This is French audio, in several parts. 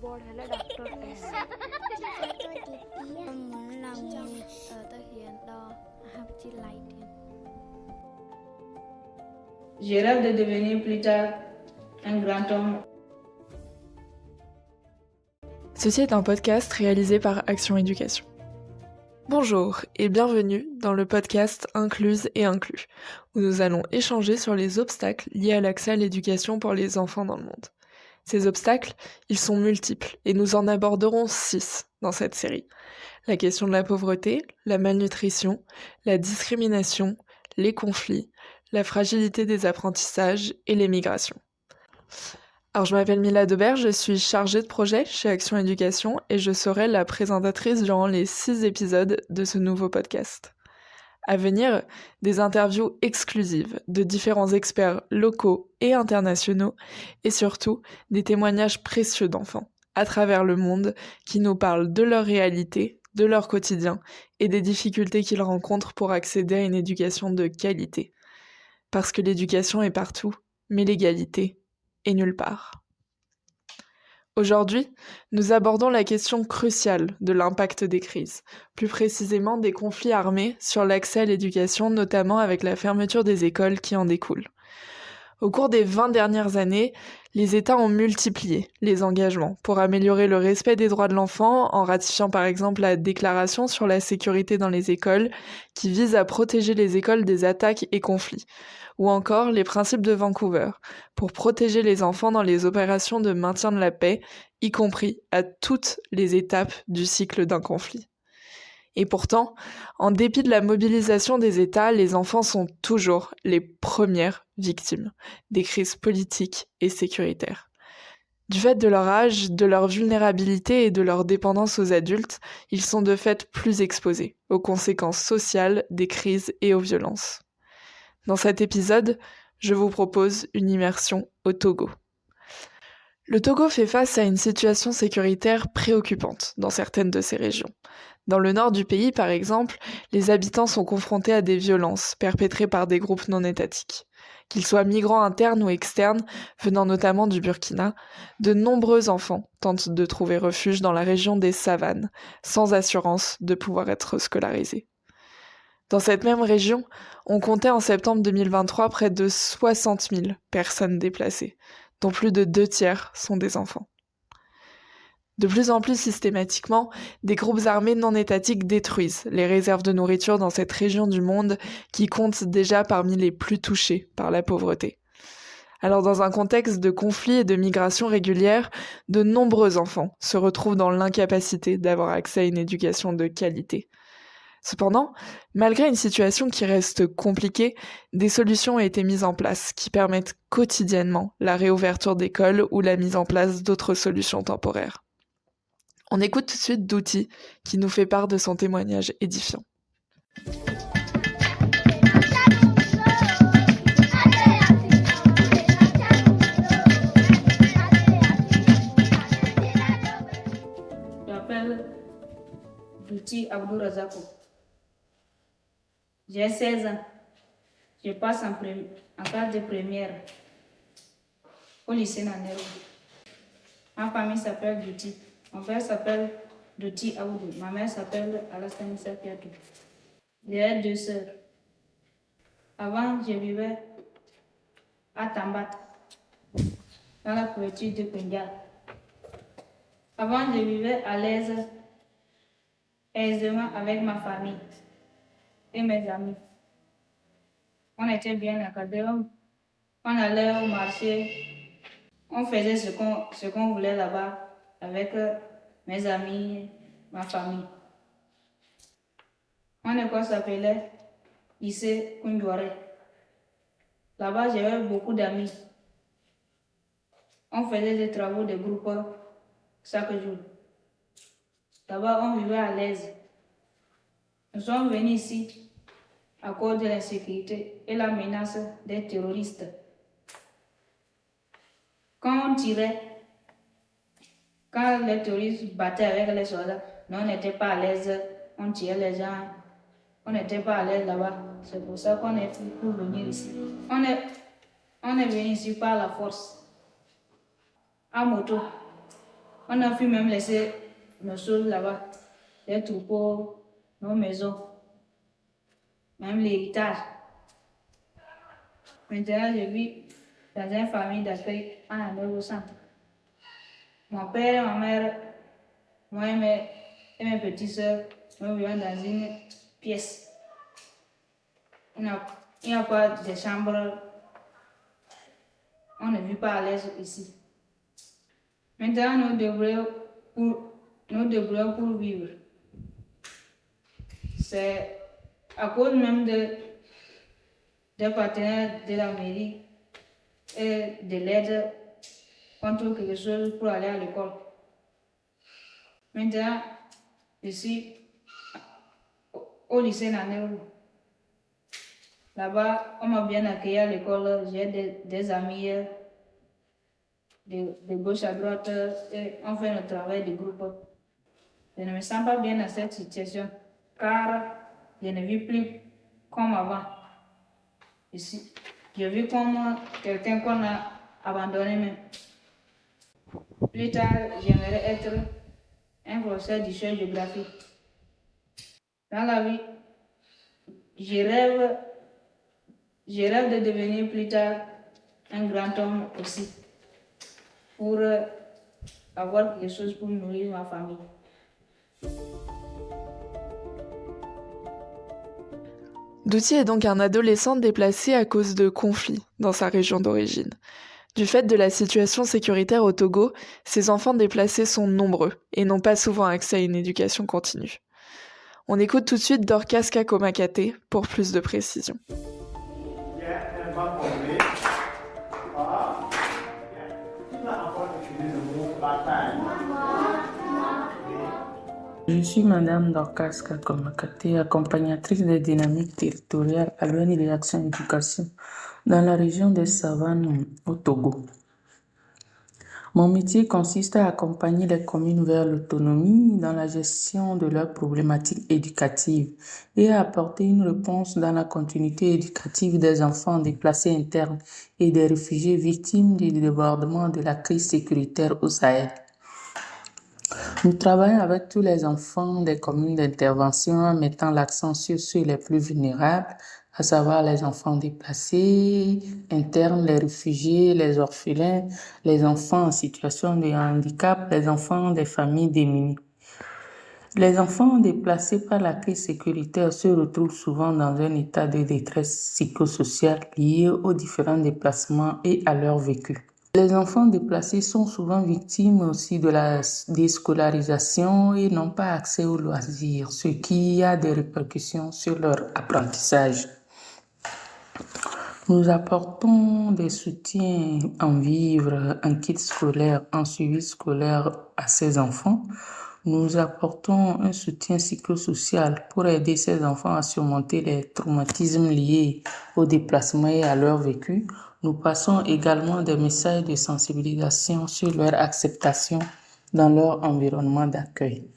board ହେଲା Dr. S. Con muốn làm gì? Tôi hiện đó học chỉ light. Je rêve de devenir plus tard un grand homme. Ceci est un podcast réalisé par Action Éducation. Bonjour et bienvenue dans le podcast Incluse et Inclus, où nous allons échanger sur les obstacles liés à l'accès à l'éducation pour les enfants dans le monde. Ces obstacles, ils sont multiples et nous en aborderons 6 dans cette série. La question de la pauvreté, la malnutrition, la discrimination, les conflits, la fragilité des apprentissages et les migrations. Alors je m'appelle Mila Debert, je suis chargée de projet chez Action Éducation et je serai la présentatrice durant les 6 épisodes de ce nouveau podcast. À venir, des interviews exclusives de différents experts locaux et internationaux et surtout des témoignages précieux d'enfants à travers le monde qui nous parlent de leur réalité, de leur quotidien et des difficultés qu'ils rencontrent pour accéder à une éducation de qualité. Parce que l'éducation est partout, mais l'égalité est nulle part. Aujourd'hui, nous abordons la question cruciale de l'impact des crises, plus précisément des conflits armés sur l'accès à l'éducation, notamment avec la fermeture des écoles qui en découlent. Au cours des 20 dernières années, les États ont multiplié les engagements pour améliorer le respect des droits de l'enfant en ratifiant par exemple la déclaration sur la sécurité dans les écoles qui vise à protéger les écoles des attaques et conflits, ou encore les principes de Vancouver pour protéger les enfants dans les opérations de maintien de la paix, y compris à toutes les étapes du cycle d'un conflit. Et pourtant, en dépit de la mobilisation des États, les enfants sont toujours les premières victimes des crises politiques et sécuritaires. Du fait de leur âge, de leur vulnérabilité et de leur dépendance aux adultes, ils sont de fait plus exposés aux conséquences sociales des crises et aux violences. Dans cet épisode, je vous propose une immersion au Togo. Le Togo fait face à une situation sécuritaire préoccupante dans certaines de ses régions. Dans le nord du pays, par exemple, les habitants sont confrontés à des violences perpétrées par des groupes non étatiques. Qu'ils soient migrants internes ou externes, venant notamment du Burkina, de nombreux enfants tentent de trouver refuge dans la région des savanes, sans assurance de pouvoir être scolarisés. Dans cette même région, on comptait en septembre 2023 près de 60 000 personnes déplacées, dont plus de 2/3 sont des enfants. De plus en plus systématiquement, des groupes armés non étatiques détruisent les réserves de nourriture dans cette région du monde qui compte déjà parmi les plus touchées par la pauvreté. Alors dans un contexte de conflit et de migration régulière, de nombreux enfants se retrouvent dans l'incapacité d'avoir accès à une éducation de qualité. Cependant, malgré une situation qui reste compliquée, des solutions ont été mises en place qui permettent quotidiennement la réouverture d'écoles ou la mise en place d'autres solutions temporaires. On écoute tout de suite Douti qui nous fait part de son témoignage édifiant. Je m'appelle Douti Abdou Razako. J'ai 16 ans. Je passe en classe de première au lycée Nanero. Ma famille s'appelle Douti. Mon père s'appelle Douti Abdou. Ma mère s'appelle Alassane Sapiatou. J'ai 2 sœurs. Avant, je vivais à Tambat, dans la préfecture de Pengal. Avant, je vivais à l'aise, aisément avec ma famille et mes amis. On était bien encadrés, on allait au marché, on faisait ce qu'on voulait là-bas avec mes amis, ma famille. Mon école s'appelait lycée Koundouaré. Là-bas, j'avais beaucoup d'amis. On faisait des travaux de groupe chaque jour. Là-bas, on vivait à l'aise. Nous sommes venus ici à cause de l'insécurité et la menace des terroristes. Quand on tirait, quand les terroristes battaient avec les soldats, nous on n'était pas à l'aise, on tirait les gens, on n'était pas à l'aise là-bas. C'est pour ça qu'on est venu pour venir ici. On est venu ici par la force, à moto. On a pu même laisser nos choses là-bas, les troupeaux, nos maisons, même l'héritage. Maintenant, je vis dans une famille d'accueil à un centre. Mon père, ma mère, moi et mes petites soeurs, nous vivons dans une pièce. Il n'y a pas de chambre. On ne vit pas à l'aise ici. Maintenant, nous débrouillons pour vivre. C'est à cause même des partenaires de la mairie et de l'aide qu'on trouve quelque chose pour aller à l'école. Maintenant, je suis au lycée Nanéo. Là-bas, on m'a bien accueilli à l'école. J'ai des amis de gauche à droite et on fait notre travail de groupe. Je ne me sens pas bien dans cette situation car je ne vis plus comme avant ici. Je vis comme quelqu'un qu'on a abandonné même. Plus tard, j'aimerais être un professeur d'histoire-géographie. Dans la vie, je rêve de devenir plus tard un grand homme aussi, pour avoir quelque chose pour nourrir ma famille. Douti est donc un adolescent déplacé à cause de conflits dans sa région d'origine. Du fait de la situation sécuritaire au Togo, ces enfants déplacés sont nombreux et n'ont pas souvent accès à une éducation continue. On écoute tout de suite Dorcas Kakomakate pour plus de précision. Je suis Madame Dorcas Kakomakate, accompagnatrice des dynamiques territoriales à l'ONG de l'Action Éducation dans la région des Savanes au Togo. Mon métier consiste à accompagner les communes vers l'autonomie dans la gestion de leurs problématiques éducatives et à apporter une réponse dans la continuité éducative des enfants déplacés internes et des réfugiés victimes du débordement de la crise sécuritaire au Sahel. Nous travaillons avec tous les enfants des communes d'intervention en mettant l'accent sur ceux les plus vulnérables, à savoir les enfants déplacés, internes, les réfugiés, les orphelins, les enfants en situation de handicap, les enfants des familles démunies. Les enfants déplacés par la crise sécuritaire se retrouvent souvent dans un état de détresse psychosociale lié aux différents déplacements et à leur vécu. Les enfants déplacés sont souvent victimes aussi de la déscolarisation et n'ont pas accès aux loisirs, ce qui a des répercussions sur leur apprentissage. Nous apportons des soutiens en vivres, en kit scolaire, en suivi scolaire à ces enfants. Nous apportons un soutien psychosocial pour aider ces enfants à surmonter les traumatismes liés au déplacement et à leur vécu. Nous passons également des messages de sensibilisation sur leur acceptation dans leur environnement d'accueil.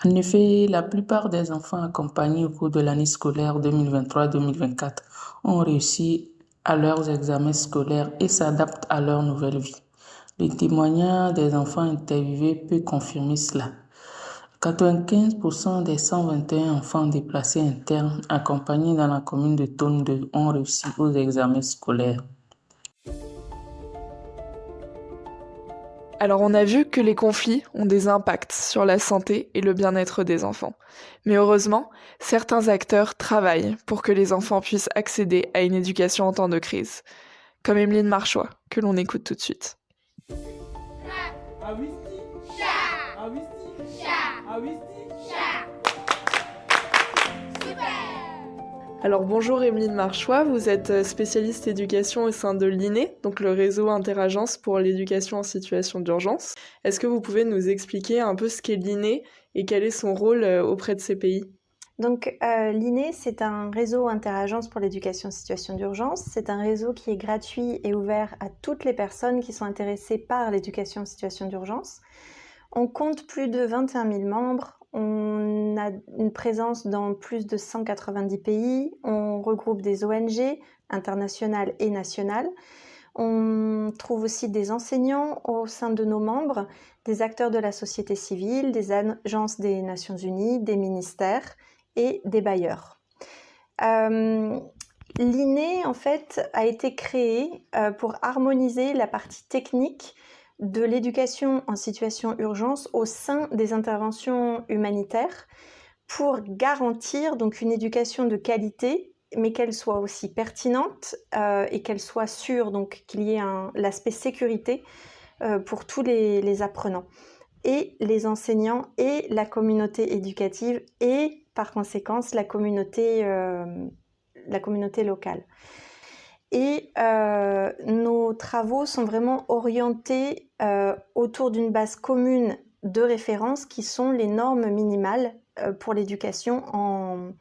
En effet, la plupart des enfants accompagnés au cours de l'année scolaire 2023-2024 ont réussi à leurs examens scolaires et s'adaptent à leur nouvelle vie. Le témoignage des enfants interviewés peut confirmer cela. 95% des 121 enfants déplacés internes accompagnés dans la commune de Tonne 2 ont réussi aux examens scolaires. Alors on a vu que les conflits ont des impacts sur la santé et le bien-être des enfants. Mais heureusement, certains acteurs travaillent pour que les enfants puissent accéder à une éducation en temps de crise, comme Emeline Marchois, que l'on écoute tout de suite. Alors bonjour Emeline Marchois, vous êtes spécialiste éducation au sein de l'INE, donc le réseau Interagence pour l'éducation en situation d'urgence. Est-ce que vous pouvez nous expliquer un peu ce qu'est l'INE et quel est son rôle auprès de ces pays ? Donc l'INE, c'est un réseau Interagence pour l'éducation en situation d'urgence. C'est un réseau qui est gratuit et ouvert à toutes les personnes qui sont intéressées par l'éducation en situation d'urgence. On compte plus de 21 000 membres. On a une présence dans plus de 190 pays. On regroupe des ONG internationales et nationales. On trouve aussi des enseignants au sein de nos membres, des acteurs de la société civile, des agences des Nations Unies, des ministères et des bailleurs. L'INE, en fait, a été créée pour harmoniser la partie technique de l'éducation en situation d'urgence au sein des interventions humanitaires pour garantir donc une éducation de qualité, mais qu'elle soit aussi pertinente et qu'elle soit sûre, donc qu'il y ait l'aspect sécurité pour tous les apprenants et les enseignants et la communauté éducative et par conséquent la communauté locale. Et nos travaux sont vraiment orientés autour d'une base commune de référence qui sont les normes minimales pour l'éducation en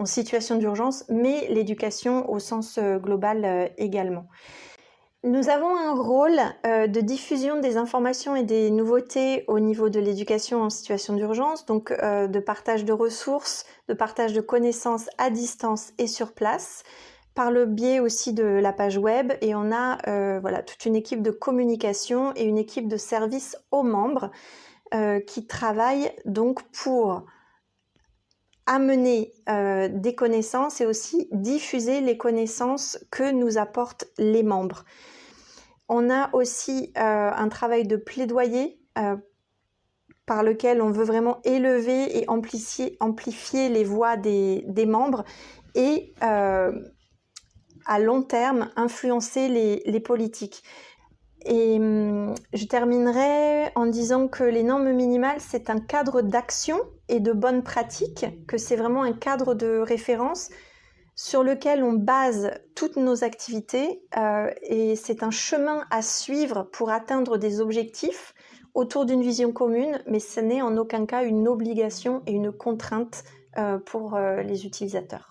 situation d'urgence, mais l'éducation au sens global également. Nous avons un rôle de diffusion des informations et des nouveautés au niveau de l'éducation en situation d'urgence, donc de partage de ressources, de partage de connaissances à distance et sur place, par le biais aussi de la page web. Et on a toute une équipe de communication et une équipe de service aux membres qui travaillent donc pour amener des connaissances et aussi diffuser les connaissances que nous apportent les membres. On a aussi un travail de plaidoyer par lequel on veut vraiment élever et amplifier les voix des membres et à long terme influencer les politiques. Et je terminerai en disant que les normes minimales, c'est un cadre d'action et de bonnes pratiques, que c'est vraiment un cadre de référence sur lequel on base toutes nos activités et c'est un chemin à suivre pour atteindre des objectifs autour d'une vision commune, mais ce n'est en aucun cas une obligation et une contrainte pour les utilisateurs.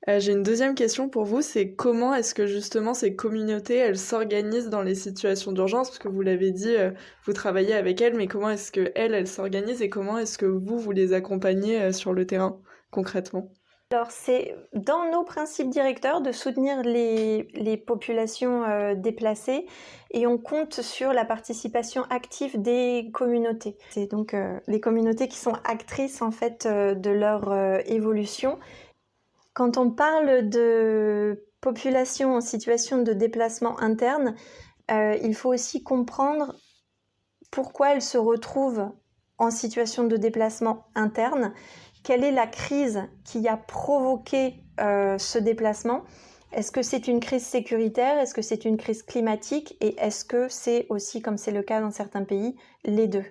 J'ai une deuxième question pour vous, c'est comment est-ce que justement ces communautés, elles s'organisent dans les situations d'urgence? Parce que vous l'avez dit, vous travaillez avec elles, mais comment est-ce qu'elles s'organisent et comment est-ce que vous les accompagnez sur le terrain concrètement? Alors, c'est dans nos principes directeurs de soutenir les populations déplacées et on compte sur la participation active des communautés. C'est donc les communautés qui sont actrices en fait de leur évolution. Quand on parle de population en situation de déplacement interne, il faut aussi comprendre pourquoi elles se retrouvent en situation de déplacement interne. Quelle est la crise qui a provoqué ce déplacement? Est-ce que c'est une crise sécuritaire? Est-ce que c'est une crise climatique? Et est-ce que c'est aussi, comme c'est le cas dans certains pays, les deux?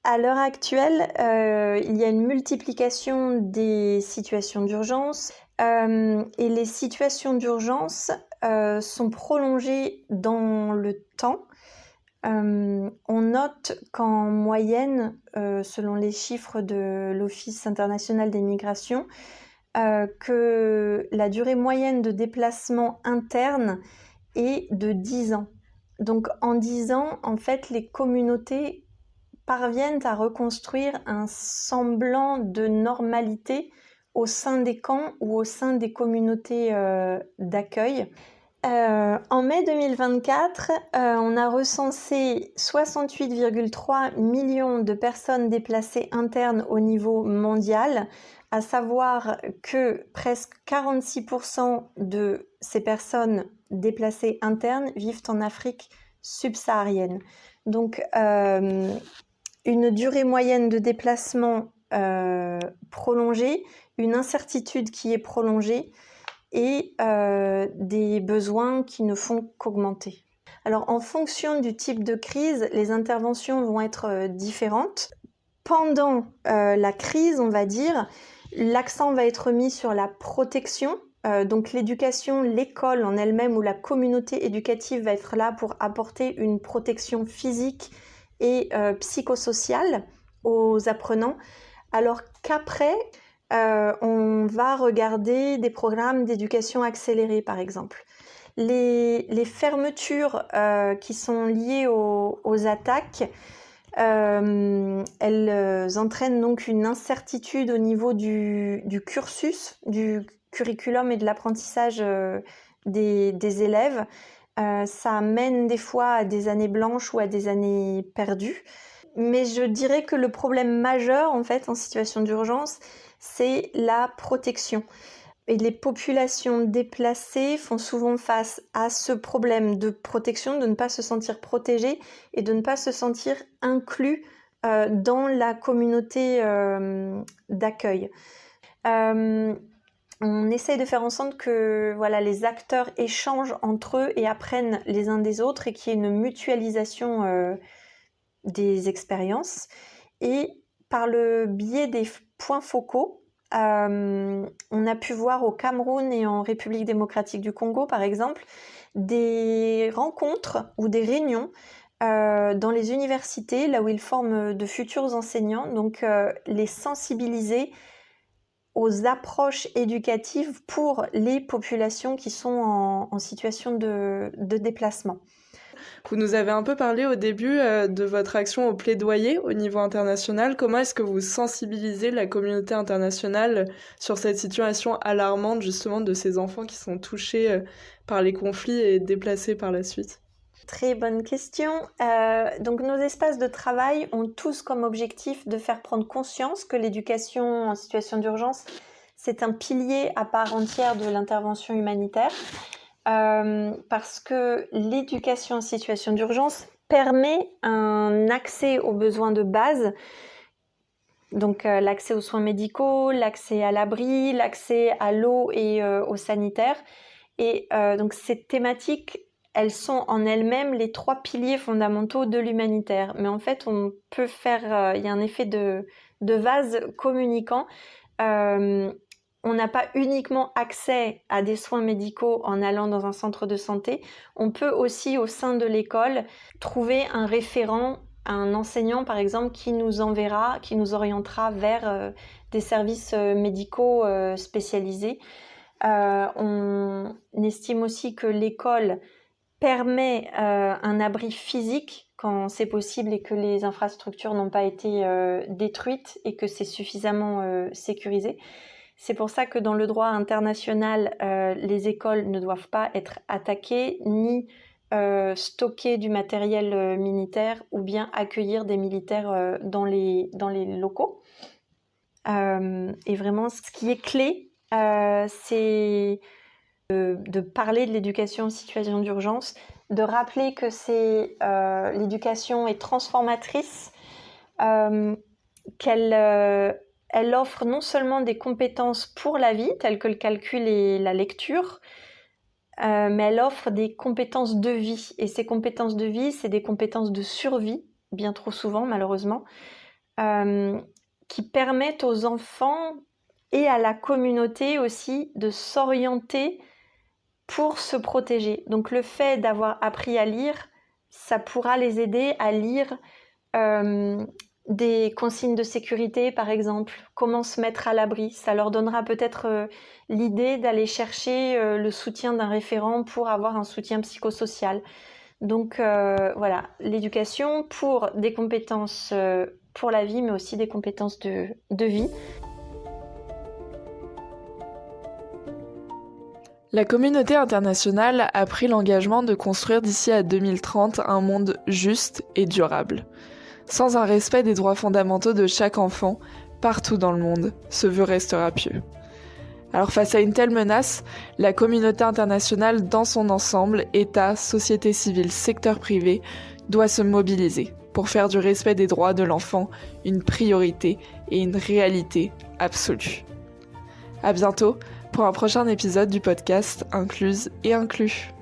À l'heure actuelle, il y a une multiplication des situations d'urgence et les situations d'urgence sont prolongées dans le temps. On note qu'en moyenne, selon les chiffres de l'Office international des migrations, que la durée moyenne de déplacement interne est de 10 ans. Donc en 10 ans, en fait, les communautés parviennent à reconstruire un semblant de normalité au sein des camps ou au sein des communautés d'accueil. En mai 2024, on a recensé 68,3 millions de personnes déplacées internes au niveau mondial, à savoir que presque 46% de ces personnes déplacées internes vivent en Afrique subsaharienne. Donc, une durée moyenne de déplacement prolongée, une incertitude qui est prolongée, et des besoins qui ne font qu'augmenter. Alors en fonction du type de crise, les interventions vont être différentes. Pendant la crise, on va dire, l'accent va être mis sur la protection, donc l'éducation, l'école en elle-même ou la communauté éducative va être là pour apporter une protection physique et psychosociale aux apprenants, alors qu'après, on va regarder des programmes d'éducation accélérée, par exemple. Les fermetures qui sont liées aux attaques, elles entraînent donc une incertitude au niveau du cursus, du curriculum et de l'apprentissage des élèves. Ça mène des fois à des années blanches ou à des années perdues. Mais je dirais que le problème majeur, en fait, en situation d'urgence, c'est la protection. Et les populations déplacées font souvent face à ce problème de protection, de ne pas se sentir protégées et de ne pas se sentir inclus dans la communauté d'accueil. On essaye de faire en sorte que les acteurs échangent entre eux et apprennent les uns des autres et qu'il y ait une mutualisation des expériences. Et par le biais des points focaux, on a pu voir au Cameroun et en République démocratique du Congo, par exemple, des rencontres ou des réunions dans les universités, là où ils forment de futurs enseignants, donc les sensibiliser aux approches éducatives pour les populations qui sont en situation de déplacement. Vous nous avez un peu parlé au début de votre action au plaidoyer au niveau international. Comment est-ce que vous sensibilisez la communauté internationale sur cette situation alarmante justement de ces enfants qui sont touchés par les conflits et déplacés par la suite ? Très bonne question. Donc nos espaces de travail ont tous comme objectif de faire prendre conscience que l'éducation en situation d'urgence, c'est un pilier à part entière de l'intervention humanitaire. Parce que l'éducation en situation d'urgence permet un accès aux besoins de base, donc l'accès aux soins médicaux, l'accès à l'abri, l'accès à l'eau et aux sanitaires. Et donc ces thématiques, elles sont en elles-mêmes les 3 piliers fondamentaux de l'humanitaire. Mais en fait, on peut faire, il y a un effet de vase communicant. On n'a pas uniquement accès à des soins médicaux en allant dans un centre de santé. On peut aussi, au sein de l'école, trouver un référent, un enseignant par exemple, qui nous enverra, qui nous orientera vers des services médicaux spécialisés. On estime aussi que l'école permet un abri physique quand c'est possible et que les infrastructures n'ont pas été détruites et que c'est suffisamment sécurisé. C'est pour ça que dans le droit international, les écoles ne doivent pas être attaquées ni stocker du matériel militaire ou bien accueillir des militaires dans les locaux. Et vraiment, ce qui est clé, c'est de parler de l'éducation en situation d'urgence, de rappeler que l'éducation est transformatrice, elle offre non seulement des compétences pour la vie, telles que le calcul et la lecture, mais elle offre des compétences de vie. Et ces compétences de vie, c'est des compétences de survie, bien trop souvent malheureusement, qui permettent aux enfants et à la communauté aussi de s'orienter pour se protéger. Donc le fait d'avoir appris à lire, ça pourra les aider à lire des consignes de sécurité, par exemple, comment se mettre à l'abri. Ça leur donnera peut-être l'idée d'aller chercher le soutien d'un référent pour avoir un soutien psychosocial. Donc l'éducation pour des compétences pour la vie, mais aussi des compétences de vie. La communauté internationale a pris l'engagement de construire d'ici à 2030 un monde juste et durable. Sans un respect des droits fondamentaux de chaque enfant, partout dans le monde, ce vœu restera pieux. Alors face à une telle menace, la communauté internationale dans son ensemble, État, société civile, secteur privé, doit se mobiliser pour faire du respect des droits de l'enfant une priorité et une réalité absolue. À bientôt pour un prochain épisode du podcast Incluse et Inclus.